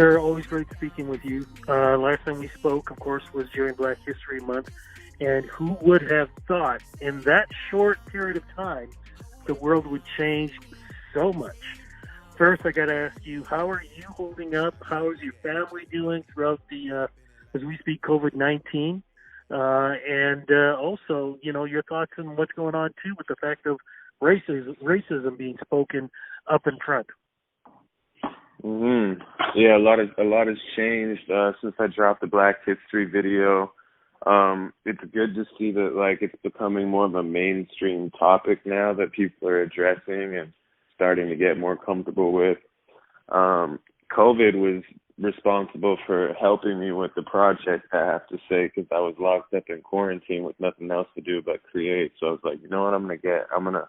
sir, always great speaking with you. Last time we spoke, of course, was during Black History Month. And who would have thought in that short period of time the world would change so much? First, I got to ask you, how are you holding up? How is your family doing throughout the, as we speak, COVID-19? And also, your thoughts on what's going on, too, with the fact of racism being spoken up in front. Mm-hmm. Yeah, a lot has changed since I dropped the Black History video. It's good to see that, like, it's becoming more of a mainstream topic now that people are addressing and starting to get more comfortable with. COVID was responsible for helping me with the project, I have to say, because I was locked up in quarantine with nothing else to do but create. So I was like, you know what, I'm gonna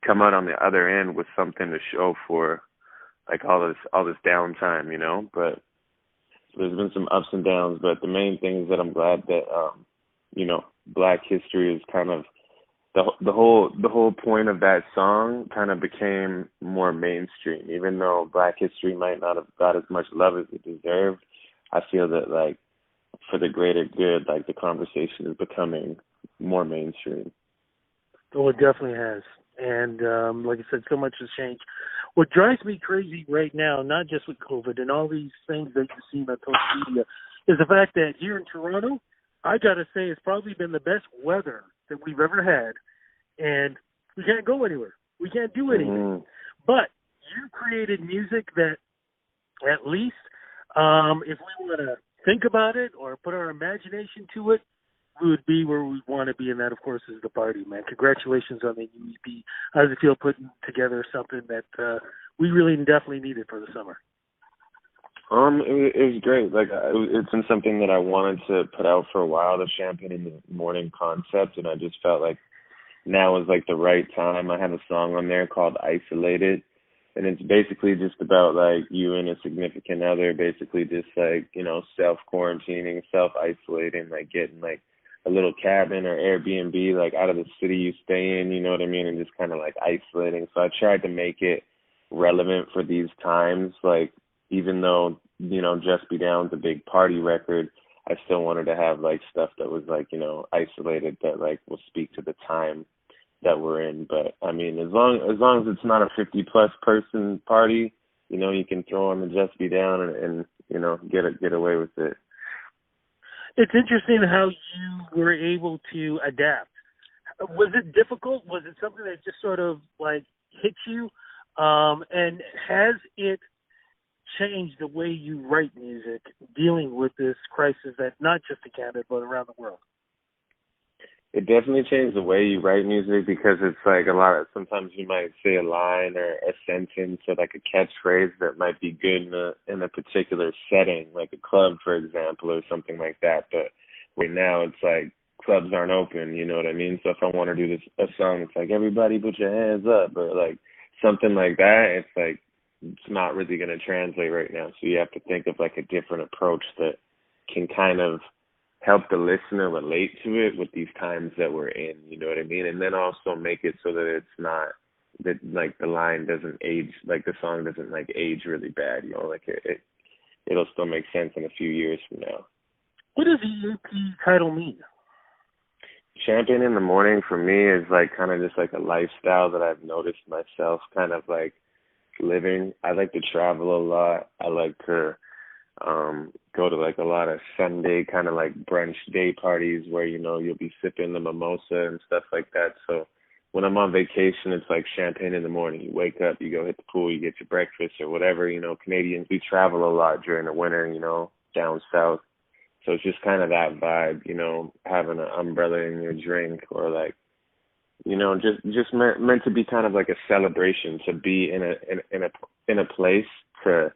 come out on the other end with something to show for, like, all this downtime, But there's been some ups and downs, but the main thing is that I'm glad that Black History is kind of the whole point of that song kind of became more mainstream. Even though Black History might not have got as much love as it deserved, I feel that, like, for the greater good, like, the conversation is becoming more mainstream. Well, it definitely has. And like I said, so much has changed. What drives me crazy right now, not just with COVID and all these things that you've seen on social media, is the fact that here in Toronto, I got to say, it's probably been the best weather that we've ever had. And we can't go anywhere. We can't do anything. Mm-hmm. But you created music that at least if we want to think about it or put our imagination to it, we would be where we want to be, and that, of course, is the party, man. Congratulations on the new EP. How does it feel putting together something that we really definitely needed for the summer? It was great. Like, it's been something that I wanted to put out for a while, the Champagne in the Morning concept, and I just felt like now was, like, the right time. I have a song on there called Isolated, and it's basically just about, like, you and a significant other basically just, like, self-quarantining, self-isolating, like, getting, like, a little cabin or Airbnb, like, out of the city you stay in, you know what I mean, and just kind of, like, isolating. So I tried to make it relevant for these times. Like, even though, Just Be Down's a big party record, I still wanted to have, like, stuff that was, like, isolated, that, like, will speak to the time that we're in. But, I mean, as long as it's not a 50-plus person party, you can throw on the Just Be Down and get away with it. It's interesting how you were able to adapt. Was it difficult? Was it something that just sort of, like, hit you? And has it changed the way you write music, dealing with this crisis that not just in Canada but around the world? It definitely changed the way you write music, because it's like sometimes you might say a line or a sentence or like a catchphrase that might be good in a particular setting, like a club, for example, or something like that. But right now it's like clubs aren't open, you know what I mean? So if I want to do a song, it's like, everybody put your hands up, or like something like that. It's like, it's not really going to translate right now. So you have to think of like a different approach that can kind of help the listener relate to it with these times that we're in, you know what I mean? And then also make it so that it's not, that like the line doesn't age, like the song doesn't like age really bad, like it'll still make sense in a few years from now. What does the EP title mean? Champagne in the Morning for me is like kind of just like a lifestyle that I've noticed myself kind of like living. I like to travel a lot. I like to go to like a lot of Sunday kind of like brunch day parties where, you'll be sipping the mimosa and stuff like that. So when I'm on vacation, it's like champagne in the morning. You wake up, you go hit the pool, you get your breakfast or whatever. Canadians, we travel a lot during the winter, down south. So it's just kind of that vibe, having an umbrella in your drink, or like, just meant to be kind of like a celebration, to be in a place to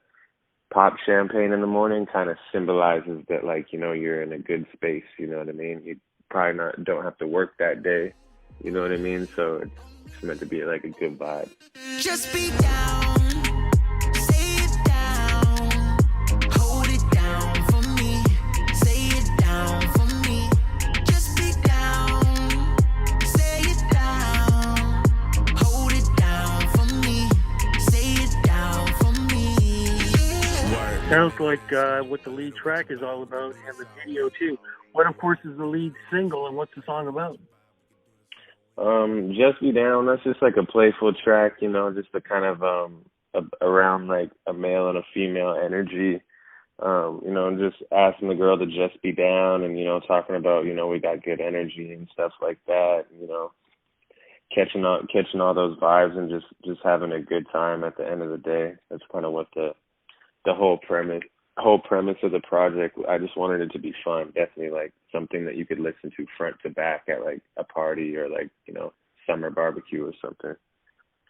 pop champagne in the morning kind of symbolizes that, like, you're in a good space, you know what I mean? You probably don't have to work that day, you know what I mean? So it's meant to be like a good vibe. Just be down, say it down, hold it down for me, say it down for me. Just be down, say it down, hold it down for me, say it down for me. Sounds sounds like what the lead track is all about, and the video too. What, of course, is the lead single, and what's the song about? Just Be Down. That's just like a playful track, you know, just a kind of around like a male and a female energy. You know, and just asking the girl to just be down, and, you know, talking about, you know, we got good energy and stuff like that. You know, catching all those vibes and just having a good time at the end of the day. That's kind of what the whole premise of the project. I just wanted it to be fun. Definitely like something that you could listen to front to back at like a party or like, you know, summer barbecue or something.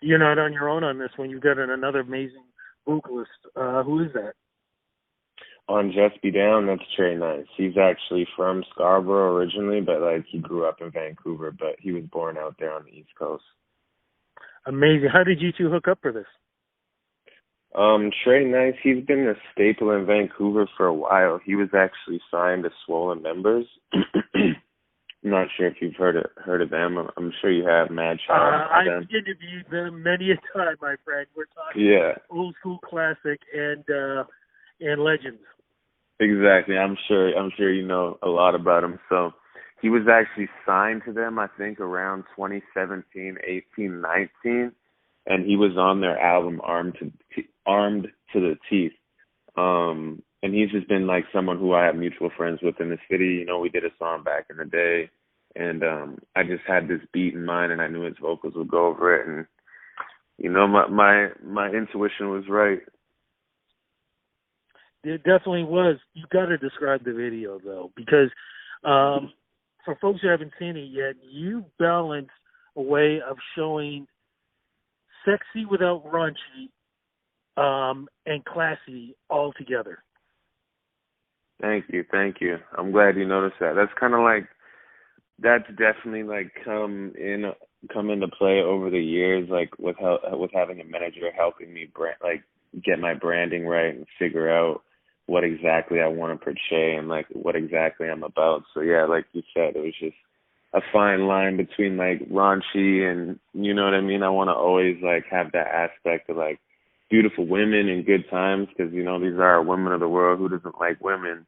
You're not on your own on this one. You've got another amazing vocalist. Who is that? On Just Be Down, that's Nyce. He's actually from Scarborough originally, but like he grew up in Vancouver, but he was born out there on the East Coast. Amazing. How did you two hook up for this? Nyce, he's been a staple in Vancouver for a while. He was actually signed to Swollen Members. I'm not sure if you've heard of them. I'm sure you have. Mad Child. I've interviewed them many a time, my friend. We're talking old school classic and legends. Exactly. I'm sure you know a lot about him. So he was actually signed to them, I think, around 2017, 18, 19, and he was on their album Armed to the Teeth. And he's just been like someone who I have mutual friends with in the city. You know, we did a song back in the day, and I just had this beat in mind, and I knew his vocals would go over it, and you know, my intuition was right. It definitely was. You've got to describe the video, though, because for folks who haven't seen it yet, you balance a way of showing sexy without raunchy and classy all together. Thank you. I'm glad you noticed that. That's kind of like, that's definitely like come into play over the years, like with having a manager helping me get my branding right and figure out what exactly I want to portray and like what exactly I'm about. So yeah, like you said, it was just a fine line between like raunchy and, you know what I mean? I want to always like have that aspect of like beautiful women and good times, because, you know, these are women of the world. Who doesn't like women?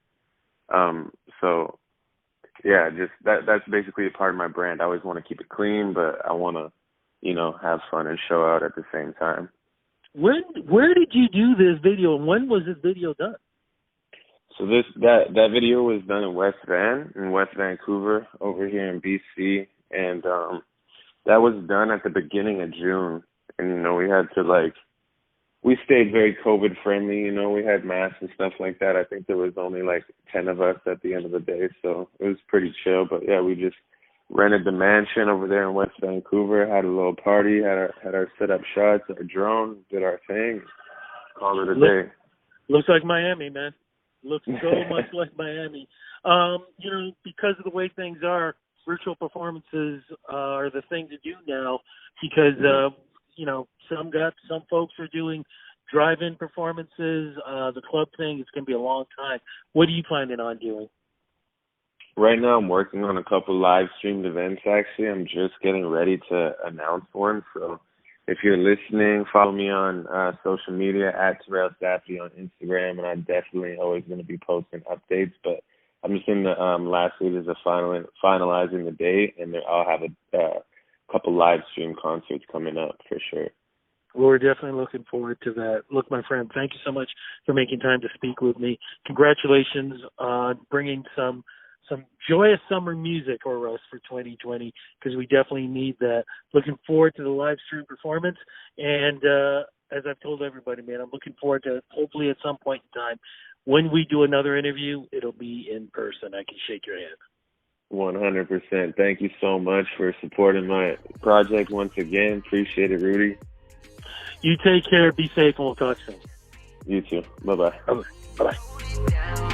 So yeah, just that's basically a part of my brand. I always want to keep it clean, but I want to, you know, have fun and show out at the same time. Where did you do this video, and when was this video done? So that video was done in West Vancouver, over here in BC, and that was done at the beginning of June. And, you know, we had to we stayed very COVID friendly, you know, we had masks and stuff like that. I think there was only like 10 of us at the end of the day, so it was pretty chill. But yeah, we just rented the mansion over there in West Vancouver, had a little party, had our set up shots, our drone, did our thing, called it a day. Looks like Miami, man. Looks so much like Miami. You know, because of the way things are, virtual performances are the thing to do now, because you know, some folks are doing drive-in performances. The club thing, it's going to be a long time. What are you planning on doing? Right now, I'm working on a couple live streamed events. Actually, I'm just getting ready to announce one. So, if you're listening, follow me on social media at Terell Safadi on Instagram, and I'm definitely always going to be posting updates. But I'm just in the last stages of finalizing the date, and I'll have a couple live stream concerts coming up for sure. Well, we're definitely looking forward to that. Look, my friend, thank you so much for making time to speak with me. Congratulations on bringing some joyous summer music for us for 2020, because we definitely need that. Looking forward to the live stream performance, and as I've told everybody, man, I'm looking forward to, hopefully at some point in time, when we do another interview, it'll be in person. I can shake your hand. 100%. Thank you so much for supporting my project once again. Appreciate it, Rudy. You take care, be safe, and we'll talk soon. You too. Bye-bye. Bye-bye.